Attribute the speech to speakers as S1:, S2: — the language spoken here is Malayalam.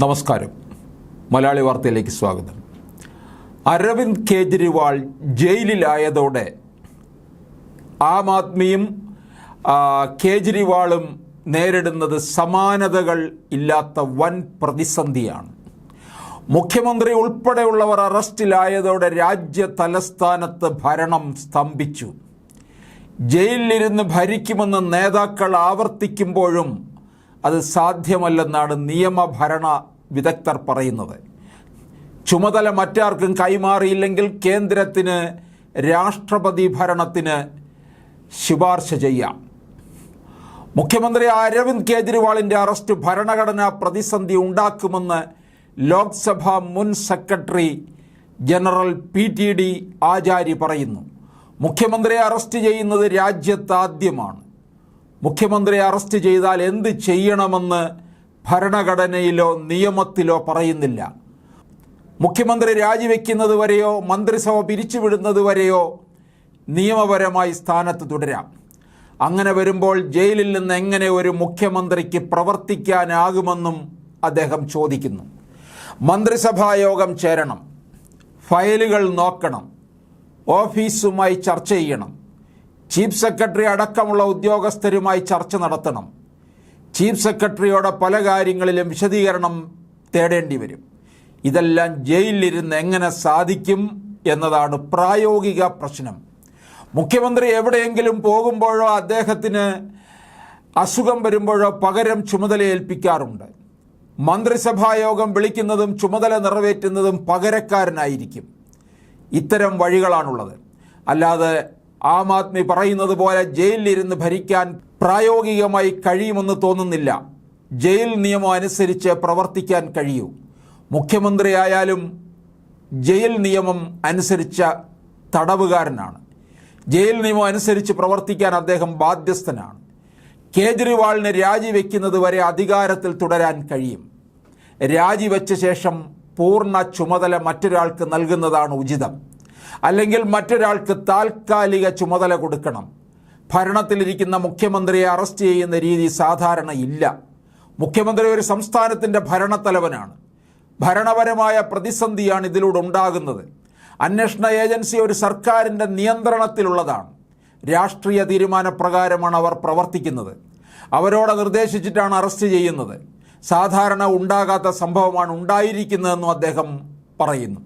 S1: നമസ്കാരം. മലയാളി വാർത്തയിലേക്ക് സ്വാഗതം. അരവിന്ദ് കേജ്രിവാൾ ജയിലിലായതോടെ ആം ആദ്മിയും കേജ്രിവാളും നേരിടുന്നത് സമാനതകൾ ഇല്ലാത്ത വൻ പ്രതിസന്ധിയാണ്. മുഖ്യമന്ത്രി ഉൾപ്പെടെയുള്ളവർ അറസ്റ്റിലായതോടെ രാജ്യ തലസ്ഥാനത്ത് ഭരണം സ്തംഭിച്ചു. ജയിലിലിരുന്ന് ഭരിക്കുമെന്ന് നേതാക്കൾ ആവർത്തിക്കുമ്പോഴും അത് സാധ്യമല്ലെന്നാണ് നിയമഭരണ വിദഗ്ധർ പറയുന്നത്. ചുമതല മറ്റാർക്കും കൈമാറിയില്ലെങ്കിൽ കേന്ദ്രത്തിന് രാഷ്ട്രപതി ഭരണത്തിന് ശുപാർശ ചെയ്യാം. മുഖ്യമന്ത്രി അരവിന്ദ് കേജ്രിവാളിൻ്റെ അറസ്റ്റ് ഭരണഘടനാ പ്രതിസന്ധി ഉണ്ടാക്കുമെന്ന് ലോക്സഭ മുൻ സെക്രട്ടറി ജനറൽ PTD ആചാര്യ പറയുന്നു. മുഖ്യമന്ത്രിയെ അറസ്റ്റ് ചെയ്യുന്നത് രാജ്യത്താദ്യമാണ്. മുഖ്യമന്ത്രിയെ അറസ്റ്റ് ചെയ്താൽ എന്ത് ചെയ്യണമെന്ന് ഭരണഘടനയിലോ നിയമത്തിലോ പറയുന്നില്ല. മുഖ്യമന്ത്രി രാജിവെക്കുന്നത് വരെയോ മന്ത്രിസഭ പിരിച്ചുവിടുന്നത് വരെയോ നിയമപരമായി സ്ഥാനത്ത് തുടരാം. അങ്ങനെ വരുമ്പോൾ ജയിലിൽ നിന്ന് എങ്ങനെ ഒരു മുഖ്യമന്ത്രിക്ക് പ്രവർത്തിക്കാനാകുമെന്നും അദ്ദേഹം ചോദിക്കുന്നു. മന്ത്രിസഭാ യോഗം ചേരണം, ഫയലുകൾ നോക്കണം, ഓഫീസുമായി ചർച്ച ചെയ്യണം, ചീഫ് സെക്രട്ടറി അടക്കമുള്ള ഉദ്യോഗസ്ഥരുമായി ചർച്ച നടത്തണം. ചീഫ് സെക്രട്ടറിയോട് പല കാര്യങ്ങളിലും വിശദീകരണം തേടേണ്ടി വരും. ഇതെല്ലാം ജയിലിലിരുന്ന് എങ്ങനെ സാധിക്കും എന്നതാണ് പ്രായോഗിക പ്രശ്നം. മുഖ്യമന്ത്രി എവിടെയെങ്കിലും പോകുമ്പോഴോ അദ്ദേഹത്തിന് അസുഖം വരുമ്പോഴോ പകരം ചുമതല ഏൽപ്പിക്കാറുണ്ട്. മന്ത്രിസഭായോഗം വിളിക്കുന്നതും ചുമതല നിറവേറ്റുന്നതും പകരക്കാരനായിരിക്കും. ഇത്തരം വഴികളാണുള്ളത്. അല്ലാതെ ആം ആദ്മി പറയുന്നത് പോലെ ജയിലിലിരുന്ന് ഭരിക്കാൻ പ്രായോഗികമായി കഴിയുമെന്ന് തോന്നുന്നില്ല. ജയിൽ നിയമം അനുസരിച്ച് പ്രവർത്തിക്കാൻ കഴിയൂ. മുഖ്യമന്ത്രിയായാലും ജയിൽ നിയമം അനുസരിച്ച തടവുകാരനാണ്. ജയിൽ നിയമം അനുസരിച്ച് പ്രവർത്തിക്കാൻ അദ്ദേഹം ബാധ്യസ്ഥനാണ്. കേജ്രിവാളിന് രാജിവെക്കുന്നത് വരെ അധികാരത്തിൽ തുടരാൻ കഴിയും. രാജിവെച്ച ശേഷം പൂർണ്ണ ചുമതല മറ്റൊരാൾക്ക് നൽകുന്നതാണ് ഉചിതം. അല്ലെങ്കിൽ മറ്റൊരാൾക്ക് താൽക്കാലിക ചുമതല കൊടുക്കണം. ഭരണത്തിലിരിക്കുന്ന മുഖ്യമന്ത്രിയെ അറസ്റ്റ് ചെയ്യുന്ന രീതി സാധാരണ ഇല്ല. മുഖ്യമന്ത്രി ഒരു സംസ്ഥാനത്തിൻ്റെ ഭരണത്തലവനാണ്. ഭരണപരമായ പ്രതിസന്ധിയാണ് ഇതിലൂടെ ഉണ്ടാകുന്നത്. അന്വേഷണ ഏജൻസി ഒരു സർക്കാരിൻ്റെ നിയന്ത്രണത്തിലുള്ളതാണ്. രാഷ്ട്രീയ തീരുമാനപ്രകാരമാണ് അവർ പ്രവർത്തിക്കുന്നത്. അവരോട് നിർദ്ദേശിച്ചിട്ടാണ് അറസ്റ്റ് ചെയ്യുന്നത്. സാധാരണ ഉണ്ടാകാത്ത സംഭവമാണ് ഉണ്ടായിരിക്കുന്നതെന്നും അദ്ദേഹം പറയുന്നു.